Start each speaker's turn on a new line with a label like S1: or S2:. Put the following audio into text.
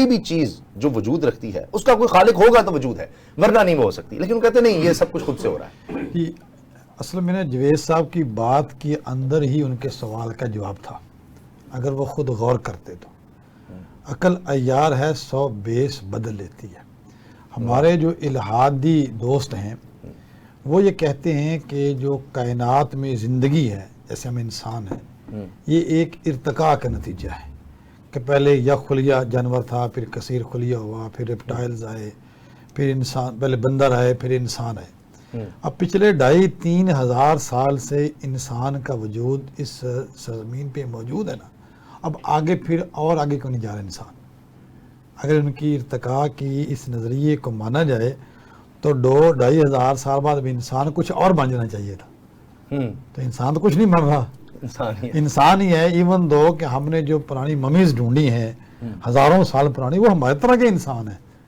S1: کوئی بھی چیز جو وجود رکھتی ہے اس کا کوئی خالق ہوگا تو وجود ہے، ورنہ نہیں وہ ہو سکتی. لیکن وہ کہتے نہیں یہ سب کچھ خود سے ہو رہا ہے.
S2: اصل میں جوید صاحب کی بات کے اندر ہی ان کے سوال کا جواب تھا اگر وہ خود غور کرتے تو. عقل عیار ہے 100 بیس بدل لیتی ہے. ہمارے جو الہادی دوست ہیں وہ یہ کہتے ہیں کہ جو کائنات میں زندگی ہے، جیسے ہم انسان ہیں، یہ ایک ارتقاء کا نتیجہ ہے کہ پہلے یک خلیہ جانور تھا، پھر کثیر خلیہ ہوا، پھر ریپٹائلز آئے، پھر انسان، پہلے بندر آئے، پھر انسان آئے. اب پچھلے 2,500-3 ہزار سال سے انسان کا وجود اس سرزمین پہ موجود ہے نا. اب آگے پھر اور آگے کیوں نہیں جا رہا انسان؟ اگر ان کی ارتقاء کی اس نظریے کو مانا جائے تو 2-2.5 ہزار سال بعد اب انسان کچھ اور بن جانا چاہیے تھا. تو انسان تو کچھ نہیں بن رہا، انسان ہی ہے. ایون دو کہ ہم نے جو پرانی ممیز ڈھونڈی ہیں ہزاروں سال پرانی، وہ ہمارے طرح کے انسان ہیں.